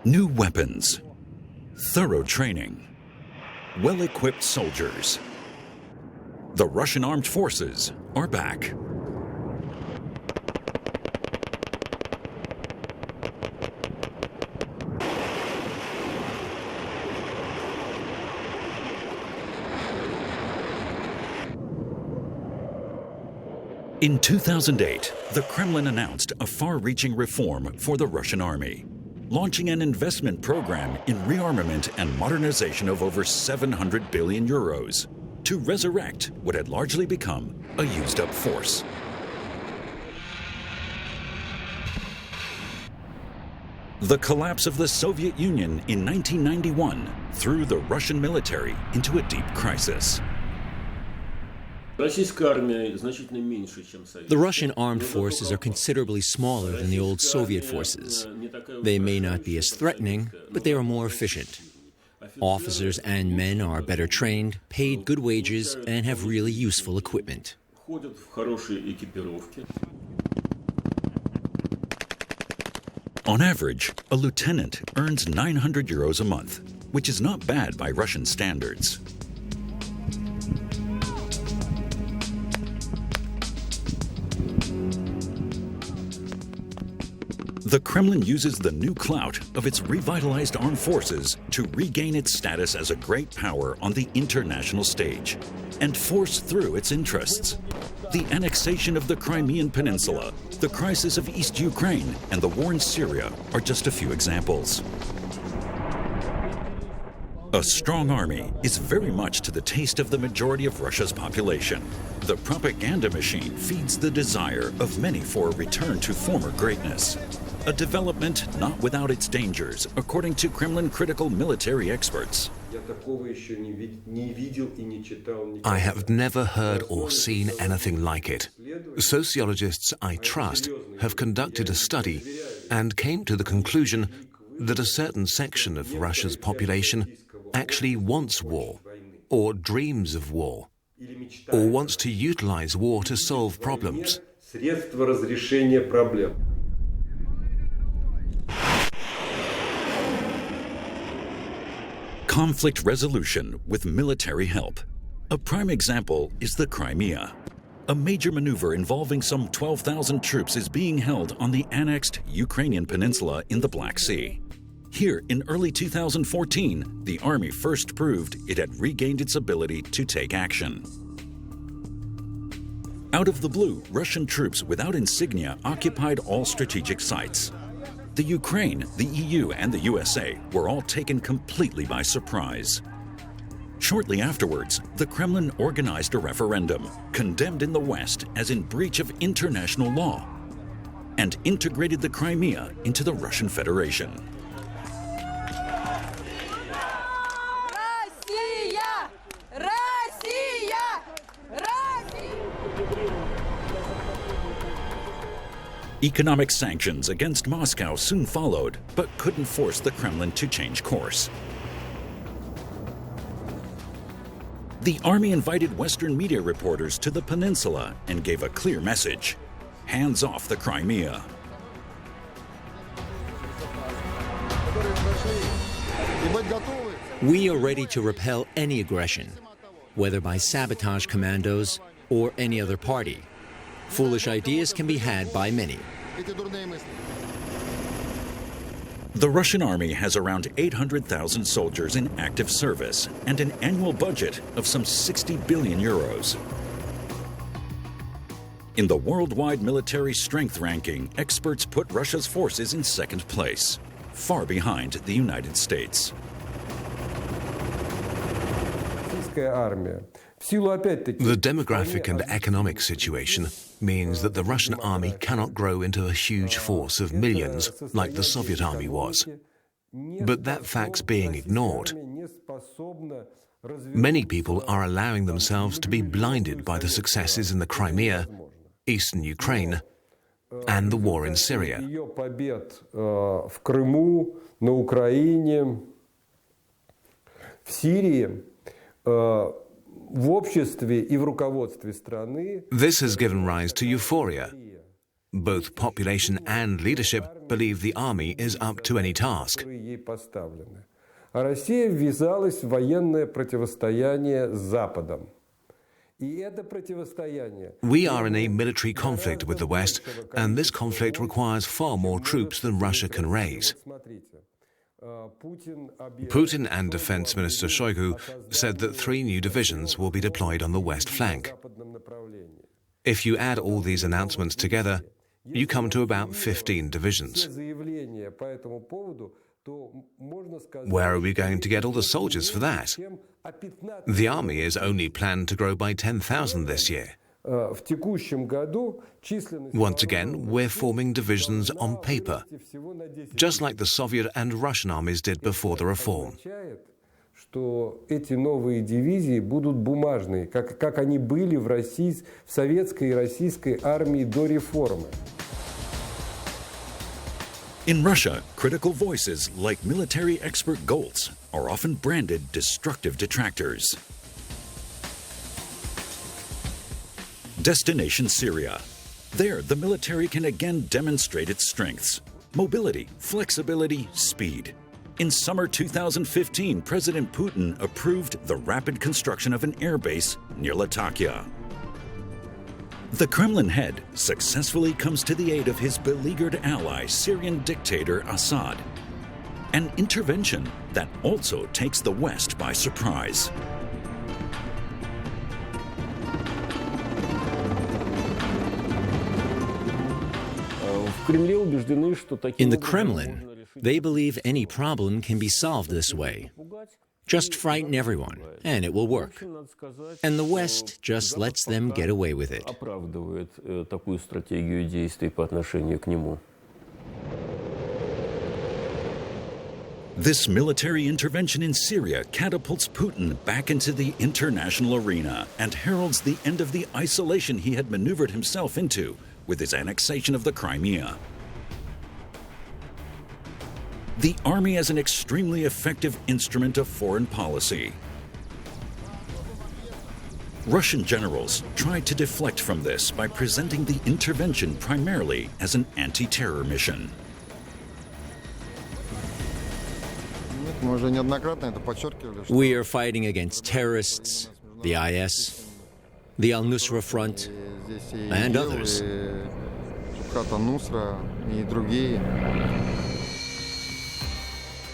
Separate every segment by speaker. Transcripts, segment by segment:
Speaker 1: New weapons, thorough training, well-equipped soldiers. The Russian armed forces are back. In 2008, the Kremlin announced a far-reaching reform for the Russian army, launching an investment program in rearmament and modernization of over 700 billion euros to resurrect what had largely become a used-up force. The collapse of the Soviet Union in 1991 threw the Russian military into a deep crisis.
Speaker 2: The Russian armed forces are considerably smaller than the old Soviet forces. They may not be as threatening, but they are more efficient. Officers and men are better trained, paid good wages, and have really useful equipment.
Speaker 1: On average, a lieutenant earns 900 euros a month, which is not bad by Russian standards. The Kremlin uses the new clout of its revitalized armed forces to regain its status as a great power on the international stage and force through its interests. The annexation of the Crimean Peninsula, the crisis of East Ukraine, and the war in Syria are just a few examples. A strong army is very much to the taste of the majority of Russia's population. The propaganda machine feeds the desire of many for a return to former greatness. A development not without its dangers, according to Kremlin-critical military experts.
Speaker 3: I have never heard or seen anything like it. Sociologists I trust have conducted a study and came to the conclusion that a certain section of Russia's population actually wants war, or dreams of war, or wants to utilize war to solve problems.
Speaker 1: Conflict resolution with military help. A prime example is the Crimea. A major maneuver involving some 12,000 troops is being held on the annexed Ukrainian peninsula in the Black Sea. Here, in early 2014, the army first proved it had regained its ability to take action. Out of the blue, Russian troops without insignia occupied all strategic sites. The Ukraine, the EU, and the USA were all taken completely by surprise. Shortly afterwards, the Kremlin organized a referendum, condemned in the West as in breach of international law, and integrated the Crimea into the Russian Federation. Economic sanctions against Moscow soon followed, but couldn't force the Kremlin to change course. The army invited Western media reporters to the peninsula and gave a clear message: hands off the Crimea.
Speaker 2: We are ready to repel any aggression, whether by sabotage commandos or any other party. Foolish ideas can be had by many.
Speaker 1: The Russian army has around 800,000 soldiers in active service and an annual budget of some 60 billion euros. In the worldwide military strength ranking, experts put Russia's forces in second place, far behind the United States.
Speaker 3: The demographic and economic situation means that the Russian army cannot grow into a huge force of millions like the Soviet army was. But that fact's being ignored. Many people are allowing themselves to be blinded by the successes in the Crimea, eastern Ukraine, and the war in Syria. This has given rise to euphoria. Both population and leadership believe the army is up to any task.
Speaker 4: А Россия ввязалась в военное противостояние с Западом.
Speaker 3: We are in a military conflict with the West, and this conflict requires far more troops than Russia can raise. Putin and Defense Minister Shoigu said that 3 new divisions will be deployed on the west flank. If you add all these announcements together, you come to about 15 divisions. Where are we going to get all the soldiers for that? The army is only planned to grow by 10,000 this year. Once again, we're forming divisions on paper, just like the Soviet and Russian armies did before the reform.
Speaker 4: Что эти новые дивизии будут бумажные, как они были в советской и российской армии до реформы.
Speaker 1: In Russia, critical voices like military expert Goltz are often branded destructive detractors. Destination Syria. There, the military can again demonstrate its strengths: mobility, flexibility, speed. In summer 2015, President Putin approved the rapid construction of an airbase near Latakia. The Kremlin head successfully comes to the aid of his beleaguered ally, Syrian dictator Assad. An intervention that also takes the West by surprise.
Speaker 2: In the Kremlin, they believe any problem can be solved this way. Just frighten everyone, and it will work. And the West just lets them get away with it.
Speaker 1: This military intervention in Syria catapults Putin back into the international arena and heralds the end of the isolation he had maneuvered himself into with his annexation of the Crimea. The army as an extremely effective instrument of foreign policy. Russian generals tried to deflect from this by presenting the intervention primarily as an anti-terror mission.
Speaker 2: We are fighting against terrorists, the IS, the Al-Nusra Front, and others.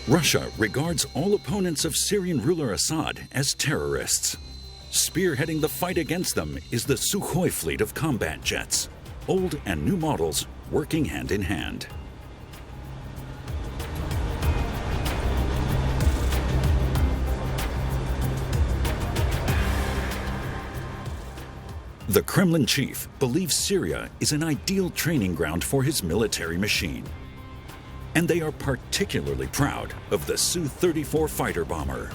Speaker 1: Russia regards all opponents of Syrian ruler Assad as terrorists. Spearheading the fight against them is the Sukhoi fleet of combat jets, old and new models working hand in hand. The Kremlin chief believes Syria is an ideal training ground for his military machine. And they are particularly proud of the Su-34 fighter bomber.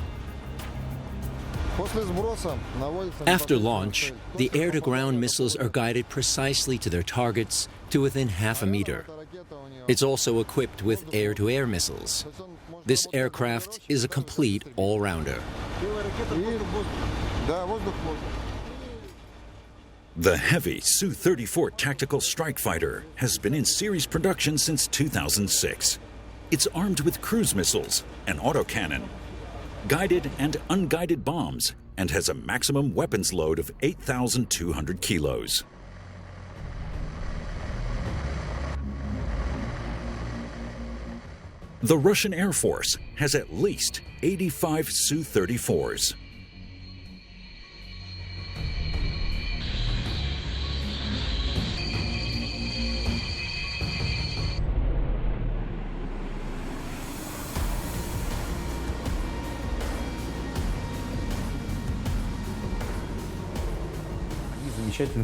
Speaker 2: After launch, the air-to-ground missiles are guided precisely to their targets to within half a meter. It's also equipped with air-to-air missiles. This aircraft is a complete all-rounder.
Speaker 1: The heavy Su-34 tactical strike fighter has been in series production since 2006. It's armed with cruise missiles, an autocannon, guided and unguided bombs, and has a maximum weapons load of 8,200 kilos. The Russian Air Force has at least 85 Su-34s.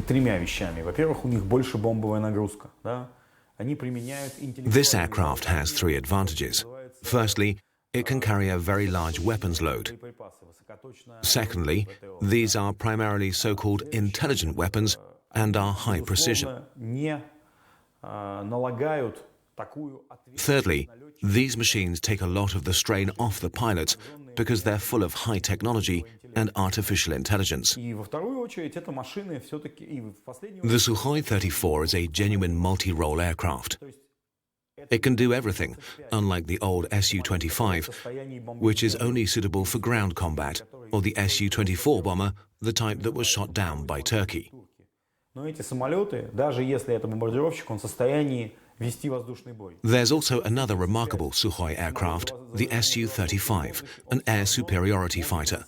Speaker 5: Тремя вещами. Во-первых, у них больше бомбовая нагрузка. Да? Они применяют
Speaker 3: This aircraft has 3 advantages. Firstly, it can carry a very large weapons load. Secondly, these are primarily so-called intelligent weapons and are high precision.
Speaker 5: Не налагают
Speaker 3: Thirdly, these machines take a lot of the strain off the pilots because they're full of high technology and artificial intelligence. The Sukhoi 34 is a genuine multi-role aircraft. It can do everything, unlike the old Su-25, which is only suitable for ground combat, or the Su-24 bomber, the type that was shot down by Turkey. There's also another remarkable Sukhoi aircraft, the Su-35, an air superiority fighter.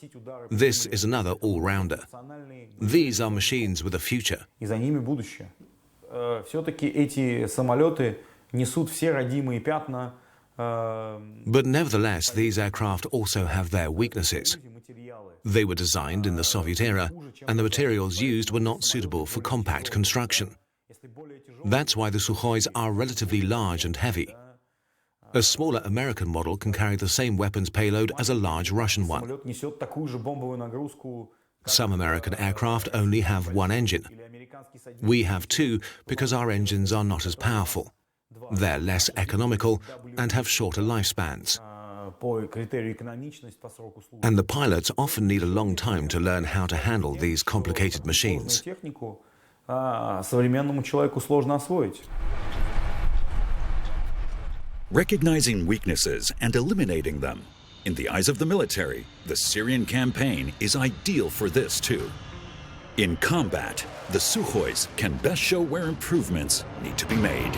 Speaker 3: This is another all-rounder. These are machines with a future. But nevertheless, these aircraft also have their weaknesses. They were designed in the Soviet era, and the materials used were not suitable for compact construction. That's why the Sukhois are relatively large and heavy. A smaller American model can carry the same weapons payload as a large Russian one. Some American aircraft only have one engine. We have two because our engines are not as powerful. They're less economical and have shorter lifespans. And the pilots often need a long time to learn how to handle these complicated machines.
Speaker 1: Recognizing weaknesses and eliminating them. In the eyes of the military, the Syrian campaign is ideal for this too. In combat, the Sukhois can best show where improvements need to be made.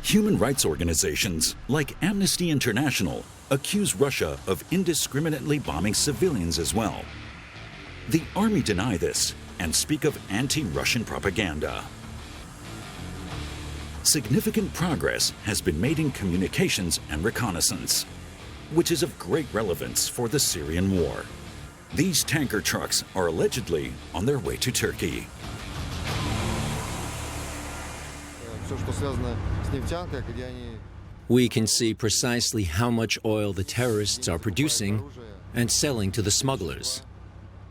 Speaker 1: Human rights organizations like Amnesty International accuse Russia of indiscriminately bombing civilians as well. The army deny this and speak of anti-Russian propaganda. Significant progress has been made in communications and reconnaissance, which is of great relevance for the Syrian war. These tanker trucks are allegedly on their way to Turkey.
Speaker 2: We can see precisely how much oil the terrorists are producing and selling to the smugglers.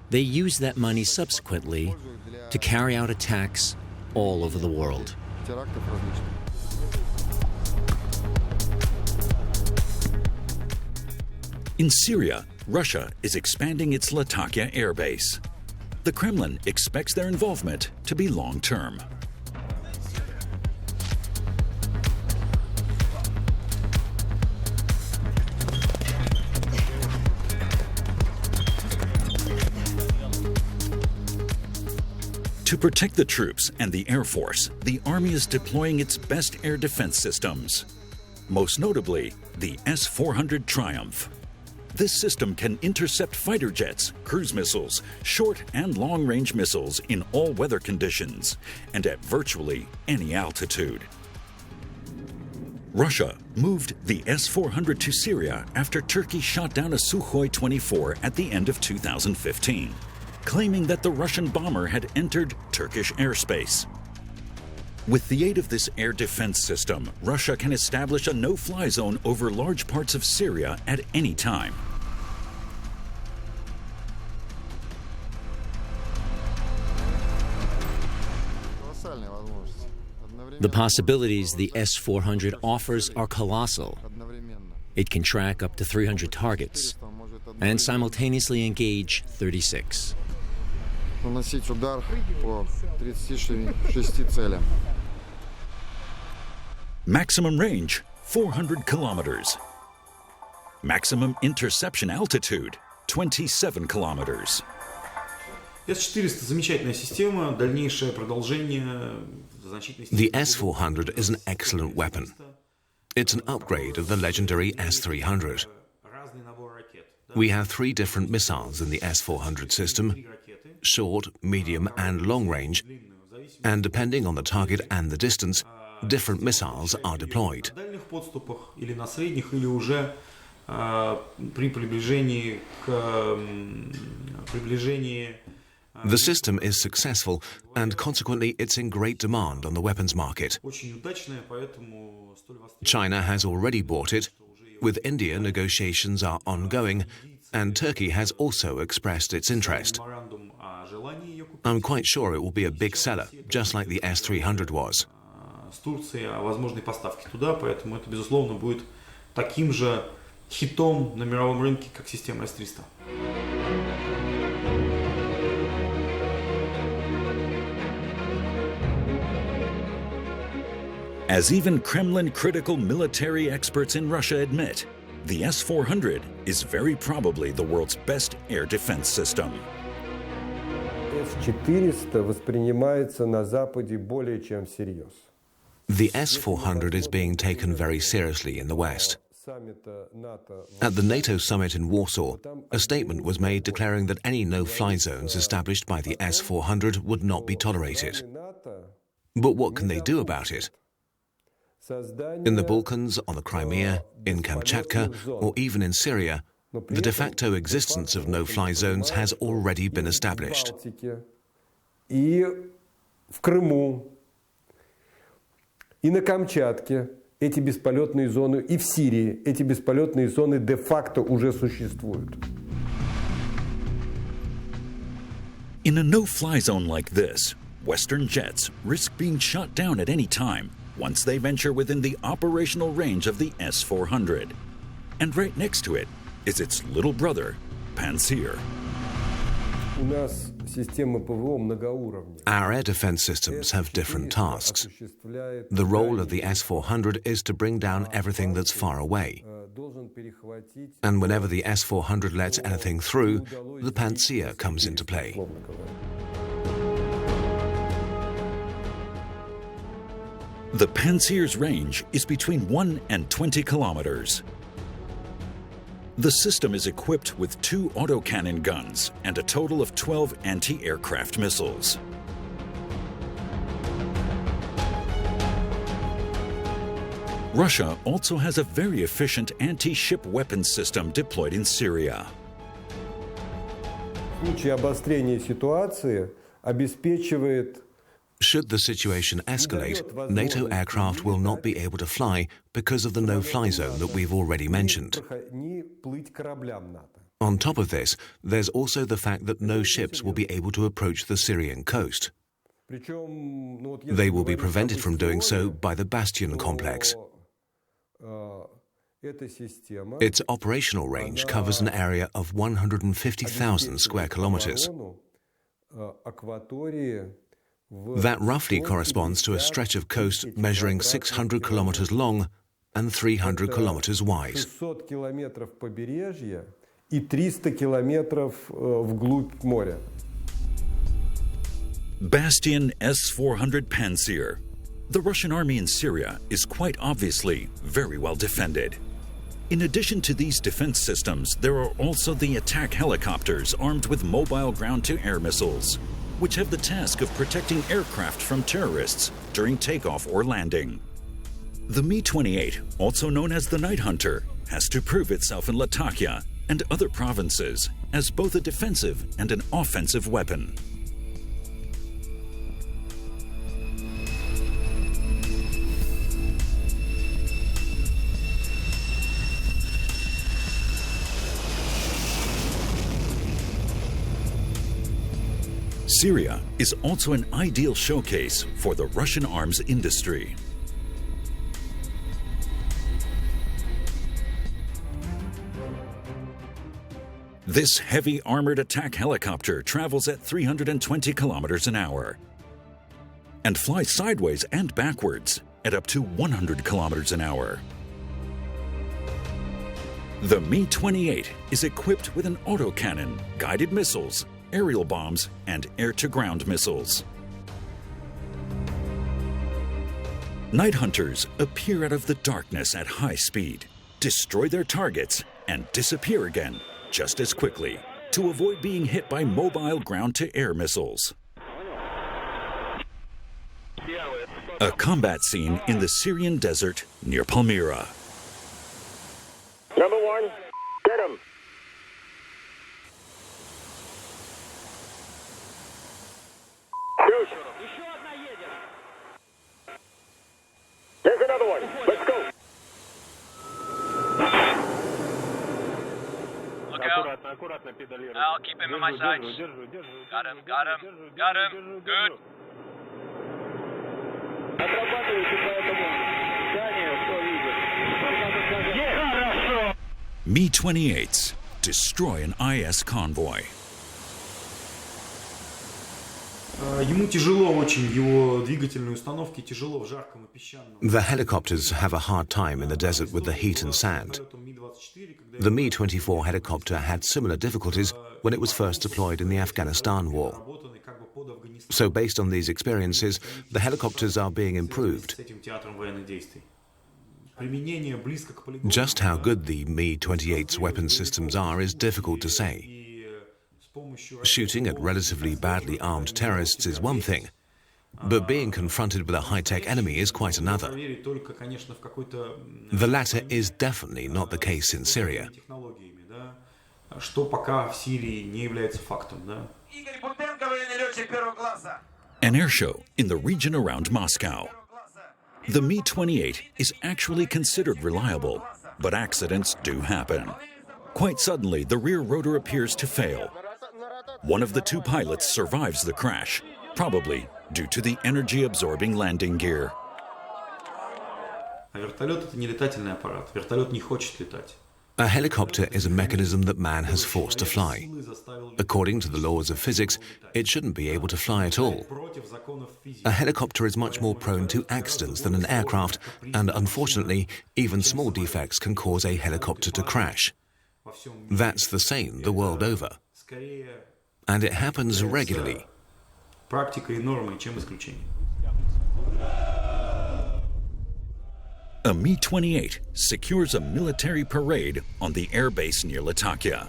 Speaker 2: They use that money subsequently to carry out attacks all over the world.
Speaker 1: In Syria, Russia is expanding its Latakia air base. The Kremlin expects their involvement to be long-term. To protect the troops and the Air Force, the Army is deploying its best air defense systems, most notably the S-400 Triumph. This system can intercept fighter jets, cruise missiles, short and long-range missiles in all weather conditions and at virtually any altitude. Russia moved the S-400 to Syria after Turkey shot down a Sukhoi 24 at the end of 2015. Claiming that the Russian bomber had entered Turkish airspace. With the aid of this air defense system, Russia can establish a no-fly zone over large parts of Syria at any time.
Speaker 2: The possibilities the S-400 offers are colossal. It can track up to 300 targets and simultaneously engage 36.
Speaker 6: Наносить удар по 36 целям.
Speaker 1: Maximum range, 400 kilometers. Maximum interception altitude, 27 kilometers.
Speaker 5: С-400 замечательная система, дальнейшее продолжение значительной
Speaker 3: The S-400 is an excellent weapon. It's an upgrade of the legendary S-300. We have 3 different missiles in the S-400 system: short, medium, and long range, and depending on the target and the distance, different missiles are deployed. The system is successful, and consequently it's in great demand on the weapons market. China has already bought it. With India, negotiations are ongoing, and Turkey has also expressed its interest. I'm quite sure it will be a big seller, just like the S-300 was.
Speaker 5: С Турцией о возможной поставке туда, поэтому это, безусловно, будет таким же хитом на мировом рынке, как система S-300.
Speaker 1: As even Kremlin-critical military experts in Russia admit, the S-400 is very probably the world's best air defense system.
Speaker 4: С-400 воспринимается на Западе более чем всерьез.
Speaker 3: The S-400 is being taken very seriously in the West. At the NATO summit in Warsaw, a statement was made declaring that any no-fly zones established by the S-400 would not be tolerated. But what can they do about it? In the Balkans, on the Crimea, in Kamchatka, or even in Syria, the de facto existence of no-fly zones has already been established.
Speaker 4: И в Крыму, и на Камчатке эти бесполетные зоны, и в Сирии эти бесполетные зоны де-факто уже существуют.
Speaker 1: In a no-fly zone like this, Western jets risk being shot down at any time once they venture within the operational range of the S-400. And right next to it is its little brother, Pantsir.
Speaker 4: У нас системы ПВО многоуровневые.
Speaker 3: Our air defense systems have different tasks. The role of the S-400 is to bring down everything that's far away. And whenever the S-400 lets anything through, the Pantsir comes into play.
Speaker 1: The Pantsir's range is between 1 and 20 kilometers. The system is equipped with 2 autocannon guns and a total of 12 anti-aircraft missiles. Russia also has a very efficient anti-ship weapons system deployed in Syria.
Speaker 4: В случае обострения ситуации обеспечивает.
Speaker 3: Should the situation escalate, NATO aircraft will not be able to fly because of the no-fly zone that we've already mentioned. On top of this, there's also the fact that no ships will be able to approach the Syrian coast. They will be prevented from doing so by the Bastion complex. Its operational range covers an area of 150,000 square kilometers. That roughly corresponds to a stretch of coast measuring 600 kilometers long and 300 kilometers wide.
Speaker 4: 600 километров побережья и 300 километров вглубь моря.
Speaker 1: Bastion S-400 Pantsir. The Russian army in Syria is quite obviously very well defended. In addition to these defense systems, there are also the attack helicopters armed with mobile ground-to-air missiles, which have the task of protecting aircraft from terrorists during takeoff or landing. The Mi-28, also known as the Night Hunter, has to prove itself in Latakia and other provinces as both a defensive and an offensive weapon. Syria is also an ideal showcase for the Russian arms industry. This heavy armored attack helicopter travels at 320 kilometers an hour and flies sideways and backwards at up to 100 kilometers an hour. The Mi-28 is equipped with an autocannon, guided missiles, aerial bombs, and air-to-ground missiles. Night hunters appear out of the darkness at high speed, destroy their targets, and disappear again just as quickly to avoid being hit by mobile ground-to-air missiles. A combat scene in the Syrian desert near Palmyra.
Speaker 7: Number 1, get him. Shoot. There's another one. Let's go.
Speaker 8: Look out. I'll keep him in my sights. Got him, got him, got him. Good.
Speaker 1: Mi-28s destroy an IS convoy.
Speaker 5: Ему тяжело очень, его двигательные установки тяжело в жарком и песчаном.
Speaker 3: The helicopters have a hard time in the desert with the heat and sand. The Mi-24 helicopter had similar difficulties when it was first deployed in the Afghanistan war. So based on these experiences, the helicopters are being improved. Just how good the Mi-28's weapon systems are is difficult to say. Shooting at relatively badly armed terrorists is one thing, but being confronted with a high-tech enemy is quite another. The latter is definitely not the case in Syria.
Speaker 1: An air show in the region around Moscow. The Mi-28 is actually considered reliable, but accidents do happen. Quite suddenly, the rear rotor appears to fail. One of the two pilots survives the crash, probably due to the energy-absorbing landing gear.
Speaker 3: A helicopter is a mechanism that man has forced to fly. According to the laws of physics, it shouldn't be able to fly at all. A helicopter is much more prone to accidents than an aircraft, and unfortunately, even small defects can cause a helicopter to crash. That's the same the world over. And it happens regularly.
Speaker 1: A Mi-28 secures a military parade on the airbase near Latakia.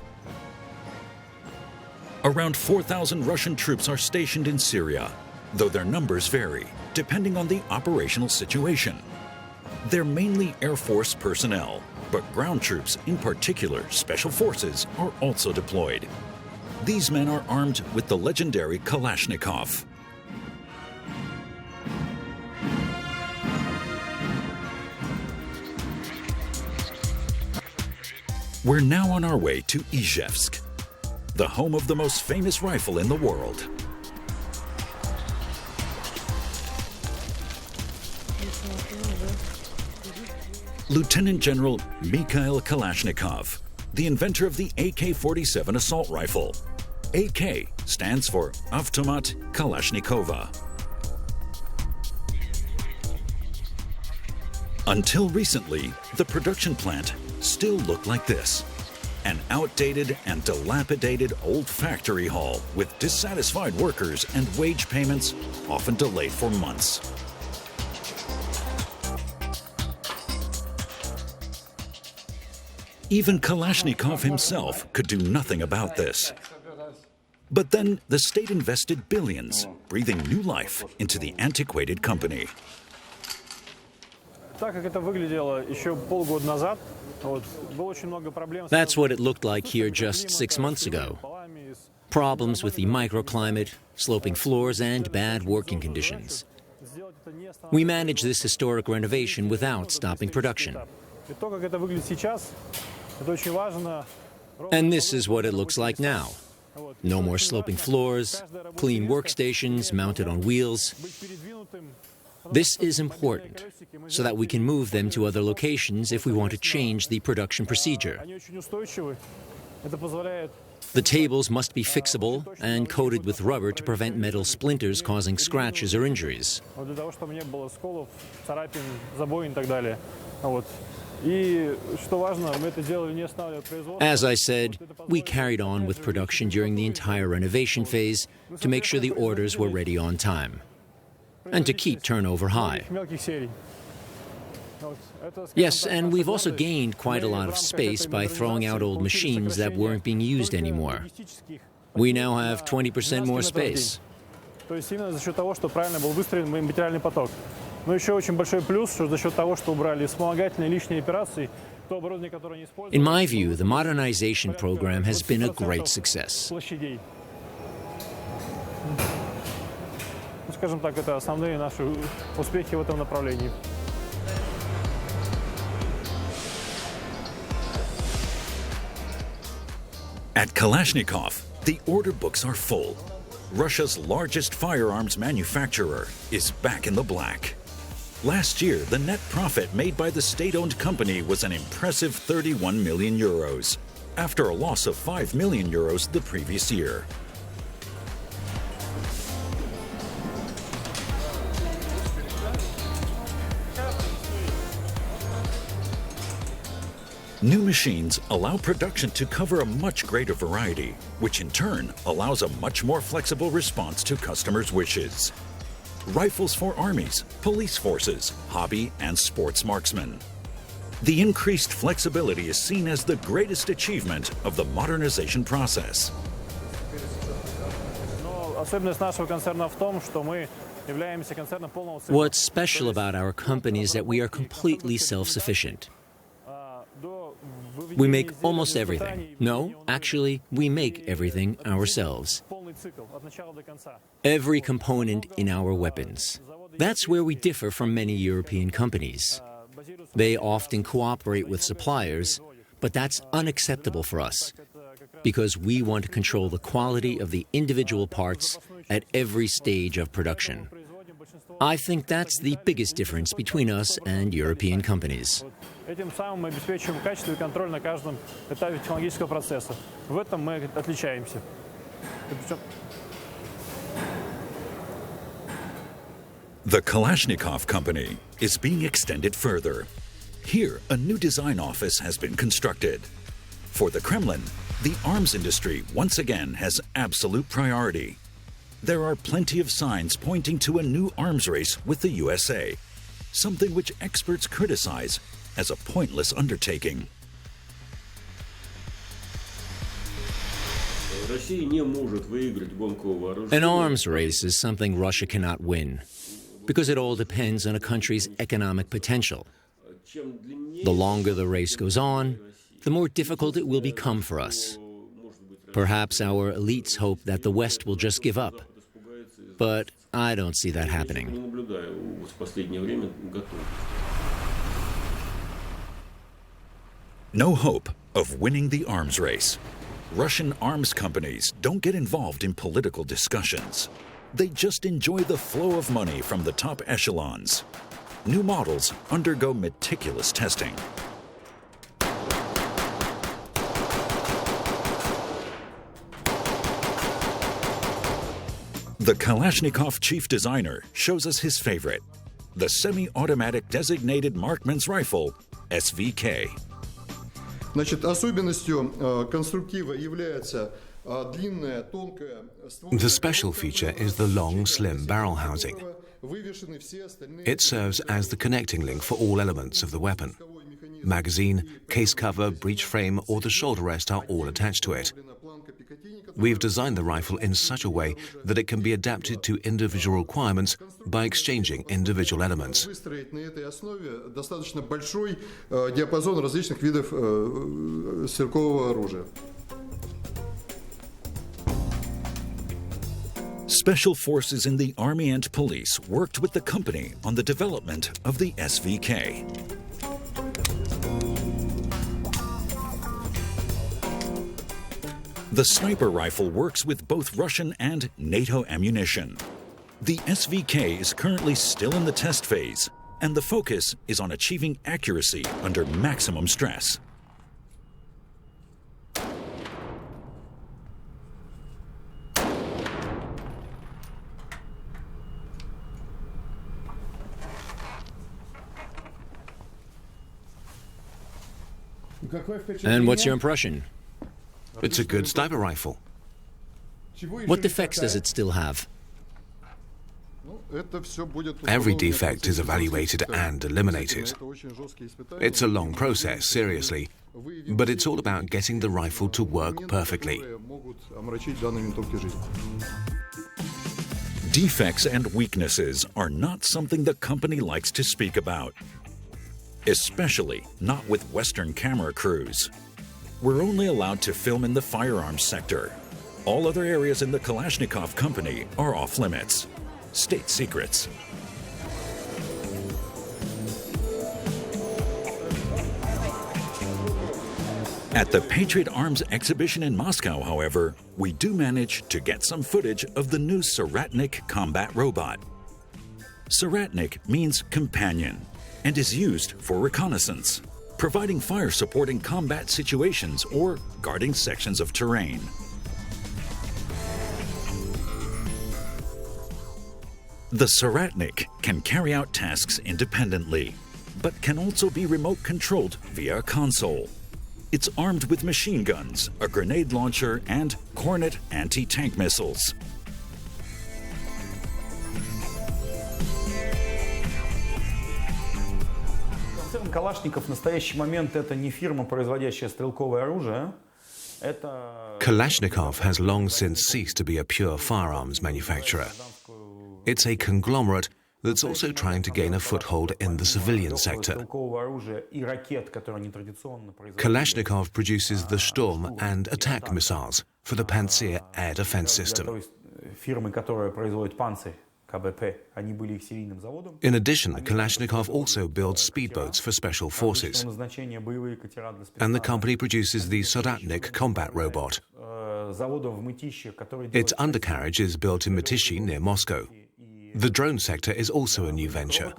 Speaker 1: Around 4,000 Russian troops are stationed in Syria, though their numbers vary depending on the operational situation. They're mainly Air Force personnel, but ground troops, in particular special forces, are also deployed. These men are armed with the legendary Kalashnikov. We're now on our way to Izhevsk, the home of the most famous rifle in the world. Lieutenant General Mikhail Kalashnikov, the inventor of the AK-47 assault rifle. AK stands for Automat Kalashnikova. Until recently, the production plant still looked like this. An outdated and dilapidated old factory hall with dissatisfied workers and wage payments often delayed for months. Even Kalashnikov himself could do nothing about this. But then the state invested billions, breathing new life into the antiquated company.
Speaker 2: That's what it looked like here just 6 months ago. Problems with the microclimate, sloping floors, and bad working conditions. We managed this historic renovation without stopping production. And this is what it looks like now. No more sloping floors, clean workstations mounted on wheels. This is important, so that we can move them to other locations if we want to change the production procedure. The tables must be fixable and coated with rubber to prevent metal splinters causing scratches or injuries. As I said, we carried on with production during the entire renovation phase to make sure the orders were ready on time and to keep turnover high. Yes, and we've also gained quite a lot of space by throwing out old machines that weren't being used anymore. We now have 20% more space. In my view, the modernization program has been a great success.
Speaker 9: Скажем так, это основные наши успехи в этом направлении.
Speaker 1: At Kalashnikov, the order books are full. Russia's largest firearms manufacturer is back in the black. Last year, the net profit made by the state-owned company was an impressive 31 million euros, after a loss of 5 million euros the previous year. New machines allow production to cover a much greater variety, which in turn allows a much more flexible response to customers' wishes. Rifles for armies, police forces, hobby and sports marksmen. The increased flexibility is seen as the greatest achievement of the modernization process.
Speaker 2: What's special about our company is that we are completely self-sufficient. We make almost everything. No, actually, we make everything ourselves. Every component in our weapons. That's where we differ from many European companies. They often cooperate with suppliers, but that's unacceptable for us, because we want to control the quality of the individual parts at every stage of production. I think that's the biggest difference between us and European companies.
Speaker 9: Этим самым мы обеспечиваем качество и контроль на каждом этапе технологического процесса. В этом мы отличаемся.
Speaker 1: The Kalashnikov company is being extended further. Here, a new design office has been constructed. For the Kremlin, the arms industry once again has absolute priority. There are plenty of signs pointing to a new arms race with the USA, something which experts criticize as a pointless undertaking.
Speaker 2: An arms race is something Russia cannot win, because it all depends on a country's economic potential. The longer the race goes on, the more difficult it will become for us. Perhaps our elites hope that the West will just give up, but I don't see that happening.
Speaker 1: No hope of winning the arms race. Russian arms companies don't get involved in political discussions. They just enjoy the flow of money from the top echelons. New models undergo meticulous testing. The Kalashnikov chief designer shows us his favorite, the semi-automatic designated marksman's rifle, SVK.
Speaker 3: The special feature is the long, slim barrel housing. It serves as the connecting link for all elements of the weapon. Magazine, case cover, breech frame, or the shoulder rest are all attached to it. We've designed the rifle in such a way that it can be adapted to individual requirements by exchanging individual elements.
Speaker 1: Special forces in the Army and Police worked with the company on the development of the SVK. The sniper rifle works with both Russian and NATO ammunition. The SVK is currently still in the test phase, and the focus is on achieving accuracy under maximum stress.
Speaker 2: And what's your impression?
Speaker 3: It's a good sniper rifle.
Speaker 2: What defects does it still have?
Speaker 3: Every defect is evaluated and eliminated. It's a long process, seriously, but it's all about getting the rifle to work perfectly.
Speaker 1: Defects and weaknesses are not something the company likes to speak about, especially not with Western camera crews. We're only allowed to film in the firearms sector. All other areas in the Kalashnikov company are off limits. State secrets. At the Patriot Arms exhibition in Moscow, however, we do manage to get some footage of the new Soratnik combat robot. Soratnik means companion and is used for reconnaissance, providing fire support in combat situations or guarding sections of terrain. The Soratnik can carry out tasks independently, but can also be remote controlled via a console. It's armed with machine guns, a grenade launcher, and Kornet anti-tank missiles.
Speaker 5: Kalashnikov в настоящий момент это не фирма, производящая стрелковое оружие.
Speaker 3: Kalashnikov has long since ceased to be a pure firearms manufacturer. It's a conglomerate that's also trying to gain a foothold in the civilian sector. Kalashnikov produces the Sturm and attack missiles for the Pantsir air defense system. In addition, Kalashnikov also builds speedboats for special forces. And the company produces the Soratnik combat robot. Its undercarriage is built in Mytishi near Moscow. The drone sector is also a new venture.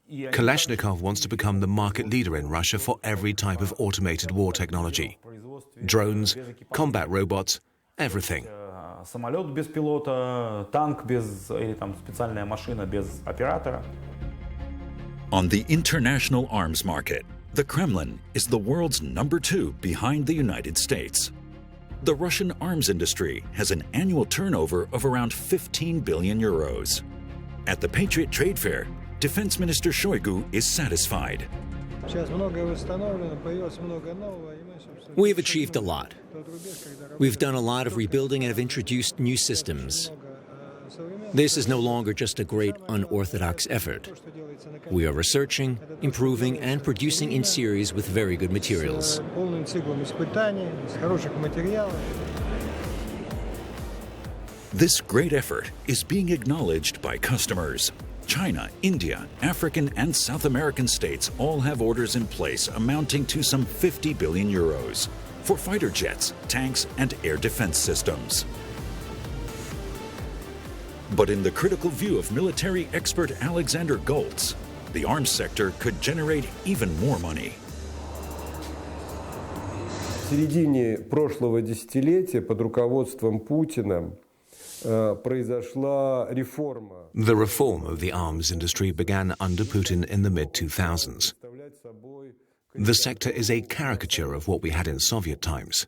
Speaker 3: Kalashnikov wants to become the market leader in Russia for every type of automated war technology. Drones, combat robots, everything.
Speaker 5: Самолет без пилота, танк без, или там специальная машина без оператора.
Speaker 1: On the international arms market, the Kremlin is the world's #2 behind the United States. The Russian arms industry has an annual turnover of around 15 billion euros. At the Patriot Trade Fair, Defense Minister Shoigu is satisfied.
Speaker 2: We've achieved a lot. We've done a lot of rebuilding and have introduced new systems. This is no longer just a great unorthodox effort. We are researching, improving, and producing in series with very good materials.
Speaker 1: This great effort is being acknowledged by customers. China, India, African, and South American states all have orders in place amounting to some 50 billion euros for fighter jets, tanks, and air defense systems. But in the critical view of military expert Alexander Goltz, the arms sector could generate even more money.
Speaker 4: В середине прошлого десятилетия под руководством Путина произошла реформа.
Speaker 3: The reform of the arms industry began under Putin in the mid-2000s. The sector is a caricature of what we had in Soviet times.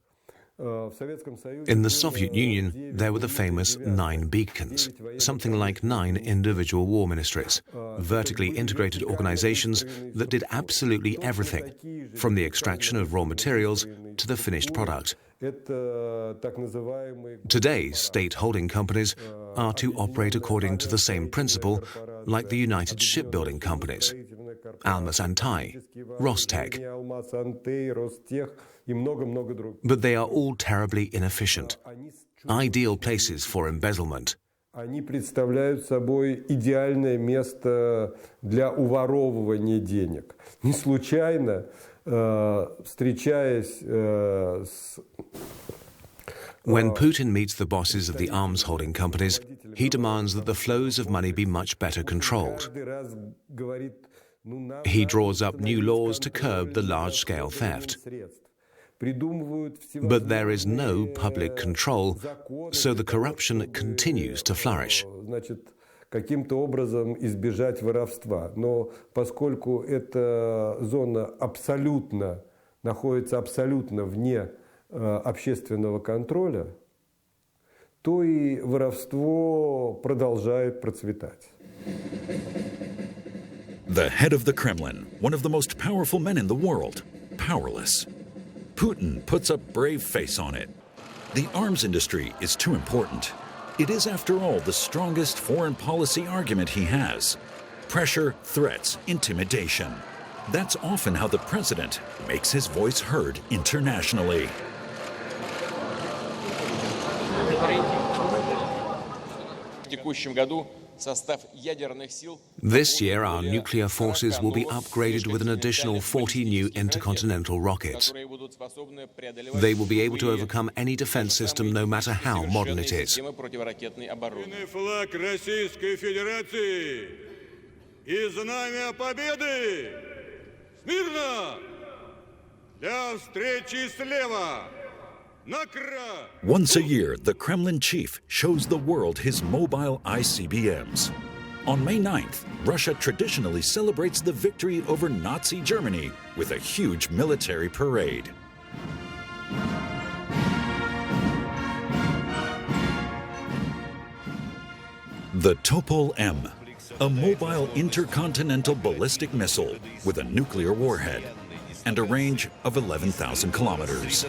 Speaker 3: In the Soviet Union, there were the famous 9 beacons, something like 9 individual war ministries, vertically integrated organizations that did absolutely everything, from the extraction of raw materials to the finished product. Today, state holding companies are to operate according to the same principle like the United Shipbuilding Companies, Almas Antai, Rostec. But they are all terribly inefficient, ideal places for embezzlement.
Speaker 4: Они представляют собой идеальное место для уворовывания денег. Не случайно, встречаясь с...
Speaker 3: When Putin meets the bosses of the arms holding companies, he demands that the flows of money be much better controlled. He draws up new laws to curb the large-scale theft. But there is no public control, so the corruption continues to flourish.
Speaker 4: Каким-то образом избежать воровства. Но поскольку эта зона абсолютно находится абсолютно вне общественного контроля, то и воровство продолжает процветать.
Speaker 1: The head of the Kremlin, one of the most powerful men in the world, powerless. Putin puts a brave face on it. The arms industry is too important. It is, after all, the strongest foreign policy argument he has. Pressure, threats, intimidation. That's often how the president makes his voice heard internationally.
Speaker 10: В текущем году
Speaker 3: This year, our nuclear forces will be upgraded with an additional 40 new intercontinental rockets. They will be able to overcome any defense system, no matter how modern it is.
Speaker 1: Once a year, the Kremlin chief shows the world his mobile ICBMs. On May 9th, Russia traditionally celebrates the victory over Nazi Germany with a huge military parade. The Topol-M, a mobile intercontinental ballistic missile with a nuclear warhead and a range of 11,000 kilometers.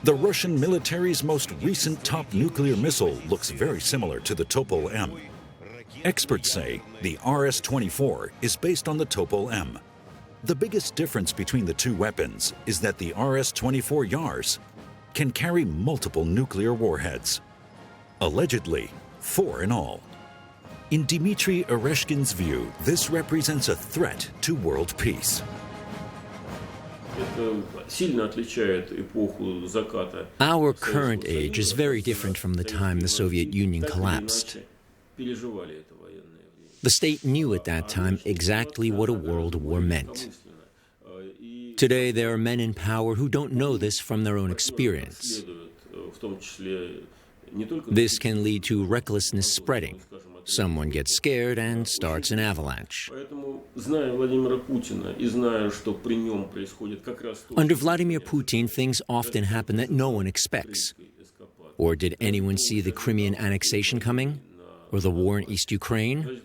Speaker 1: The Russian military's most recent top nuclear missile looks very similar to the Topol-M. Experts say the RS-24 is based on the Topol-M. The biggest difference between the two weapons is that the RS-24 Yars can carry multiple nuclear warheads. Allegedly, 4 in all. In Dmitry Oreshkin's view, this represents a threat to world peace.
Speaker 2: Our current age is very different from the time the Soviet Union collapsed. The state knew at that time exactly what a world war meant. Today, there are men in power who don't know this from their own experience. This can lead to recklessness spreading. Someone gets scared and starts an avalanche. Under Vladimir Putin, things often happen that no one expects. Or did anyone see the Crimean annexation coming? Or the war in East Ukraine?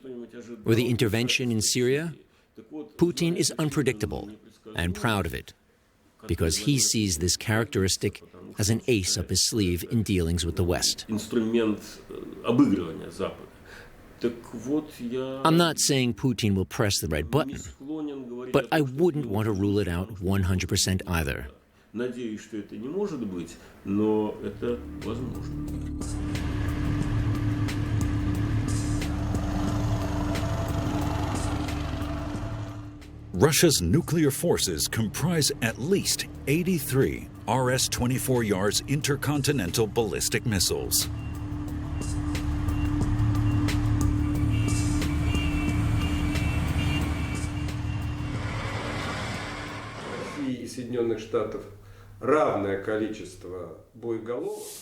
Speaker 2: Or the intervention in Syria? Putin is unpredictable and proud of it, because he sees this characteristic as an ace up his sleeve in dealings with the West. I'm not saying Putin will press the red button, but I wouldn't want to rule it out 100% either.
Speaker 1: Russia's nuclear forces comprise at least 83 RS-24 Yars intercontinental ballistic missiles.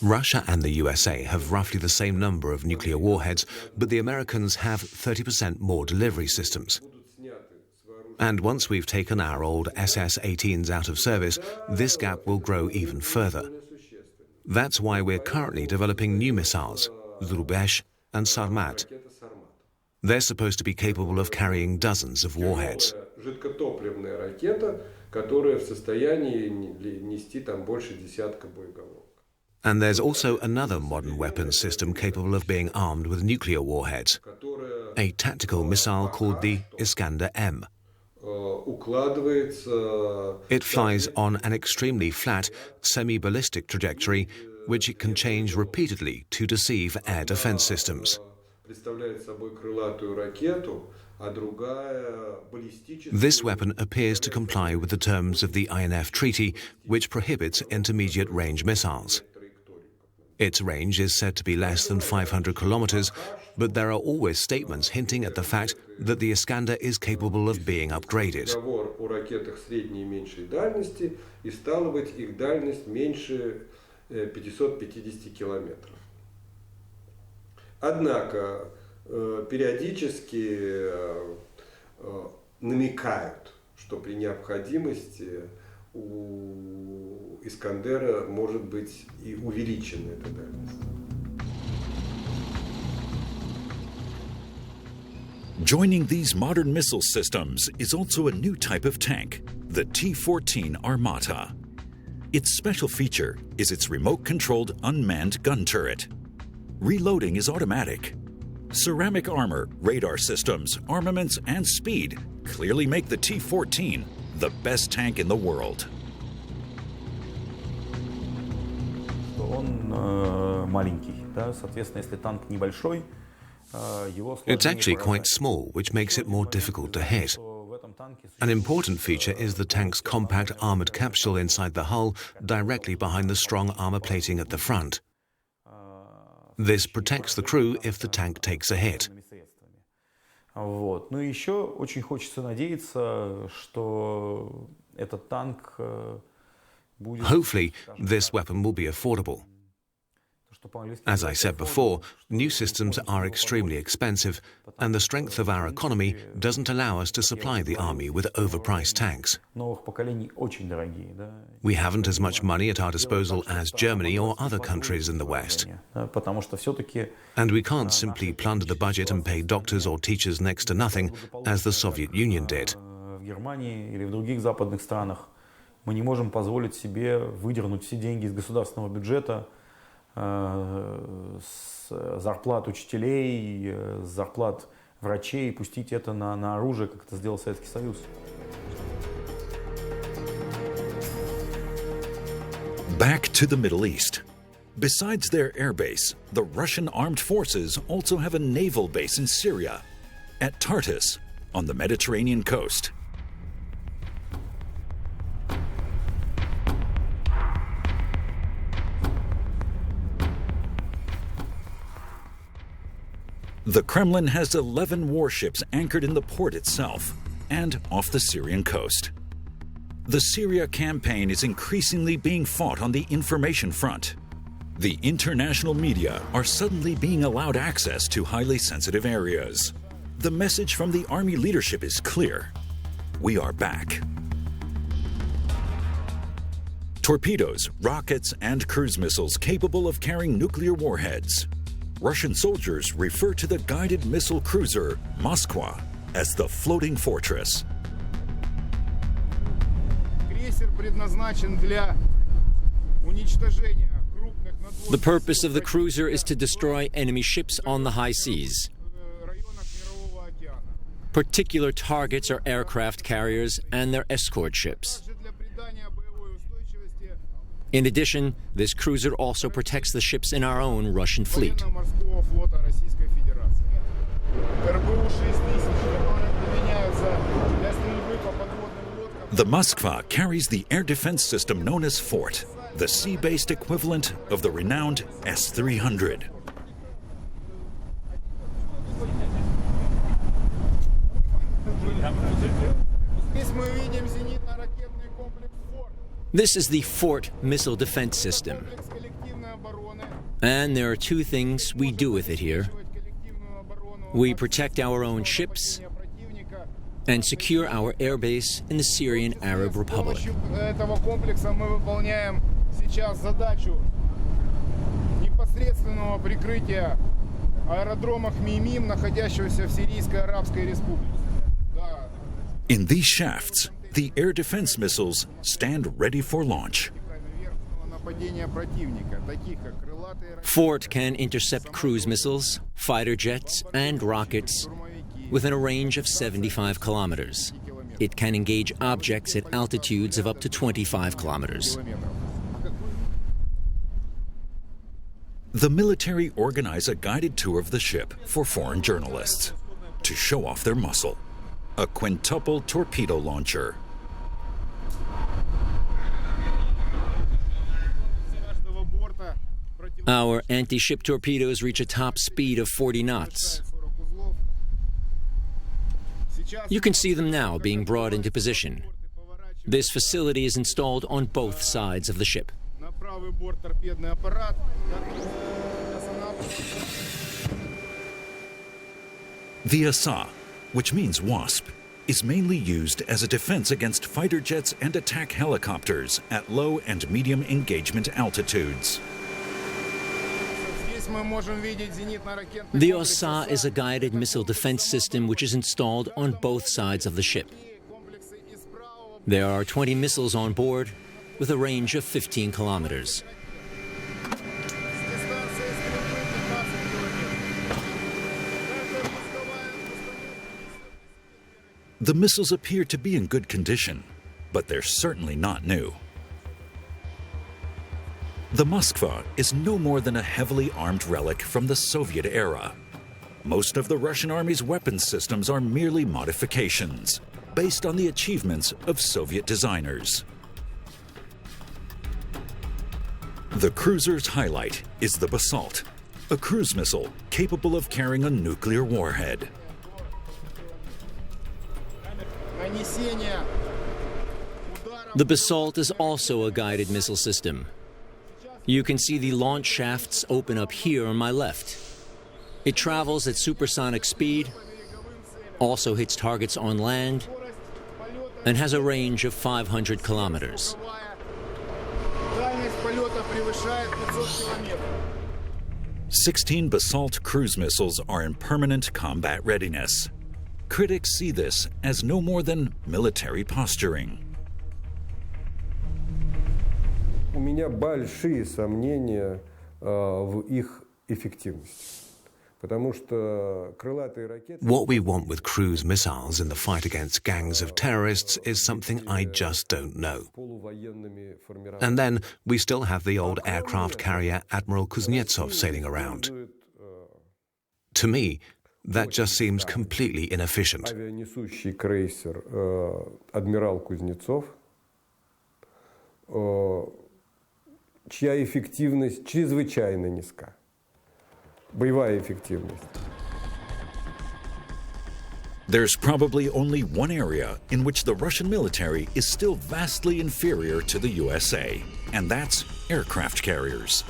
Speaker 3: Russia and the USA have roughly the same number of nuclear warheads, but the Americans have 30% more delivery systems. And once we've taken our old SS-18s out of service, this gap will grow even further. That's why we're currently developing new missiles, Rubesh and Sarmat. They're supposed to be capable of carrying dozens of warheads. And there's also another modern weapons system capable of being armed with nuclear warheads, a tactical missile called the Iskander-M. It flies on an extremely flat, semi-ballistic trajectory, which it can change repeatedly to deceive air defense systems. This weapon appears to comply with the terms of the INF Treaty, which prohibits intermediate-range missiles. Its range is said to be less than 500 kilometers, but there are always statements hinting at the fact that the Iskander is capable of being upgraded.
Speaker 4: Намекают, что при необходимости у Искандера может быть и увеличена эта дальность.
Speaker 1: Joining these modern missile systems is also a new type of tank, the T-14 Armata. Its special feature is its remote-controlled unmanned gun turret. Reloading is automatic. Ceramic armor, radar systems, armaments, and speed clearly make the T-14 the best tank in the world.
Speaker 3: It's actually quite small, which makes it more difficult to hit. An important feature is the tank's compact armored capsule inside the hull, directly behind the strong armor plating at the front. This protects the crew if the tank takes a hit.
Speaker 5: Вот. Ну и еще очень хочется надеяться, что этот танк будет...
Speaker 3: Hopefully, this weapon will be affordable. As I said before, new systems are extremely expensive, and the strength of our economy doesn't allow us to supply the army with overpriced tanks. We haven't as much money at our disposal as Germany or other countries in the West. And we can't simply plunder the budget and pay doctors or teachers next to nothing, as the Soviet Union did.
Speaker 5: Мы не можем позволить себе выдернуть все деньги из государственного бюджета, с зарплат учителей, с зарплат врачей и пустить это на оружие, как это сделал Советский Союз.
Speaker 1: Back to the Middle East. Besides their airbase, the Russian armed forces also have a naval base in Syria, at Tartus, on the Mediterranean coast. The Kremlin has 11 warships anchored in the port itself and off the Syrian coast. The Syria campaign is increasingly being fought on the information front. The international media are suddenly being allowed access to highly sensitive areas. The message from the army leadership is clear. We are back. Torpedoes, rockets, and cruise missiles capable of carrying nuclear warheads. Russian soldiers refer to the guided missile cruiser Moskva as the floating fortress.
Speaker 2: The purpose of the cruiser is to destroy enemy ships on the high seas. Particular targets are aircraft carriers and their escort ships. In addition, this cruiser also protects the ships in our own Russian fleet.
Speaker 1: The Moskva carries the air defense system known as Fort, the sea-based equivalent of the renowned S-300.
Speaker 2: This is the Fort missile defense system. And there are two things we do with it here. We protect our own ships and secure our airbase in the Syrian Arab Republic.
Speaker 1: In these shafts, the air defense missiles stand ready for launch.
Speaker 2: Fort can intercept cruise missiles, fighter jets, and rockets within a range of 75 kilometers. It can engage objects at altitudes of up to 25 kilometers.
Speaker 1: The military organize a guided tour of the ship for foreign journalists to show off their muscle. A quintuple torpedo launcher.
Speaker 2: Our anti-ship torpedoes reach a top speed of 40 knots. You can see them now being brought into position. This facility is installed on both sides of the ship.
Speaker 1: The ASA, which means wasp, is mainly used as a defense against fighter jets and attack helicopters at low and medium engagement altitudes.
Speaker 2: The OSA is a guided missile defense system which is installed on both sides of the ship. There are 20 missiles on board with a range of 15 kilometers.
Speaker 1: The missiles appear to be in good condition, but they're certainly not new. The Moskva is no more than a heavily armed relic from the Soviet era. Most of the Russian Army's weapons systems are merely modifications, based on the achievements of Soviet designers. The cruiser's highlight is the Basalt, a cruise missile capable of carrying a nuclear warhead.
Speaker 2: The Basalt is also a guided missile system. You can see the launch shafts open up here on my left. It travels at supersonic speed, also hits targets on land, and has a range of 500 kilometers.
Speaker 1: 16 Basalt cruise missiles are in permanent combat readiness. Critics see this as no more than military posturing.
Speaker 4: У меня большие сомнения в их эффективности.
Speaker 3: What we want with cruise missiles in the fight against gangs of terrorists is something I just don't know. And then we still have the old aircraft carrier Admiral Kuznetsov sailing around. To me, that just seems completely inefficient.
Speaker 4: Авианесущий крейсер «Адмирал Кузнецов», чья эффективность чрезвычайно низка. Боевая эффективность.
Speaker 1: There's probably only one area in which the Russian military is still vastly inferior to the USA, and that's aircraft carriers.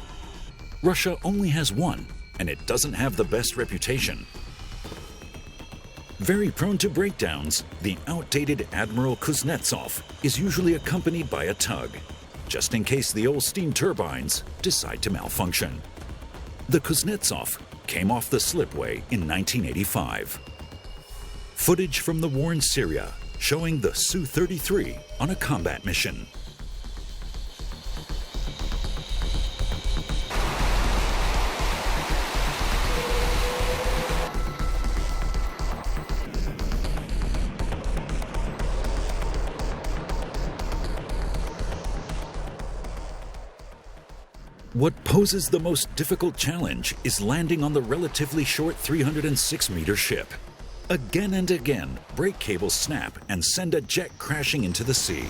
Speaker 1: Russia only has one, and it doesn't have the best reputation. Very prone to breakdowns, the outdated Admiral Kuznetsov is usually accompanied by a tug, just in case the old steam turbines decide to malfunction. The Kuznetsov came off the slipway in 1985. Footage from the war in Syria showing the Su-33 on a combat mission. What poses the most difficult challenge is landing on the relatively short 306-meter ship. Again and again, brake cables snap and send a jet crashing into the sea.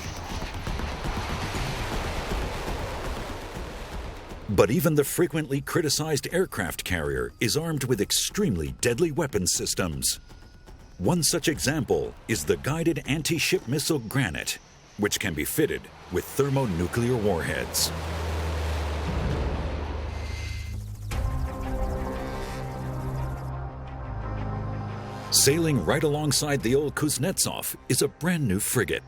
Speaker 1: But even the frequently criticized aircraft carrier is armed with extremely deadly weapons systems. One such example is the guided anti-ship missile Granite, which can be fitted with thermonuclear warheads. Sailing right alongside the old Kuznetsov is a brand new frigate,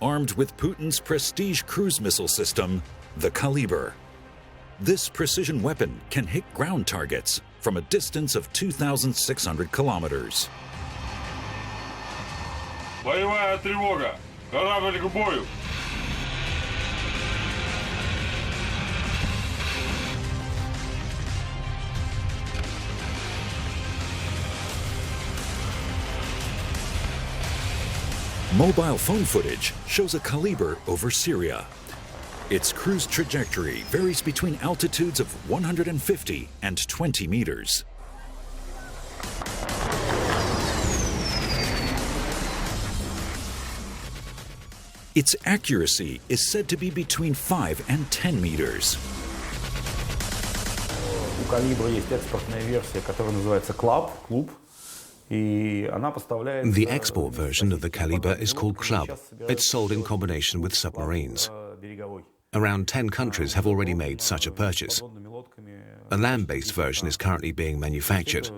Speaker 1: armed with Putin's prestige cruise missile system, the Kaliber. This precision weapon can hit ground targets from a distance of 2,600 kilometers.
Speaker 10: Боевая тревога! Корабль к бою!
Speaker 1: Mobile phone footage shows a Kaliber over Syria. Its cruise trajectory varies between altitudes of 150 and 20 meters. Its accuracy is said to be between 5 and 10 meters.
Speaker 5: У «Калибра» есть экспортная версия, которая называется «Клуб».
Speaker 3: The export version of the Kaliber is called Club. It's sold in combination with submarines. Around 10 countries have already made such a purchase. A land-based version is currently being manufactured.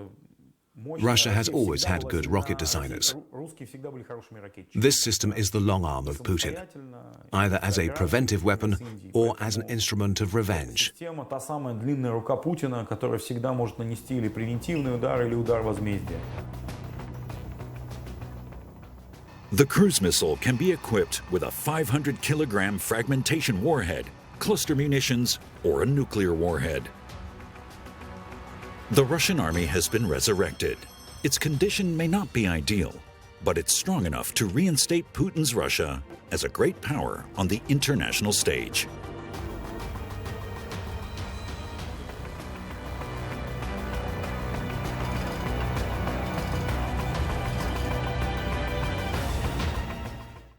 Speaker 3: Russia has always had good rocket designers. This system is the long arm of Putin, either as a preventive weapon or as an instrument of revenge.
Speaker 1: The cruise missile can be equipped with a 500-kilogram fragmentation warhead, cluster munitions, or a nuclear warhead. The Russian army has been resurrected. Its condition may not be ideal, but it's strong enough to reinstate Putin's Russia as a great power on the international stage.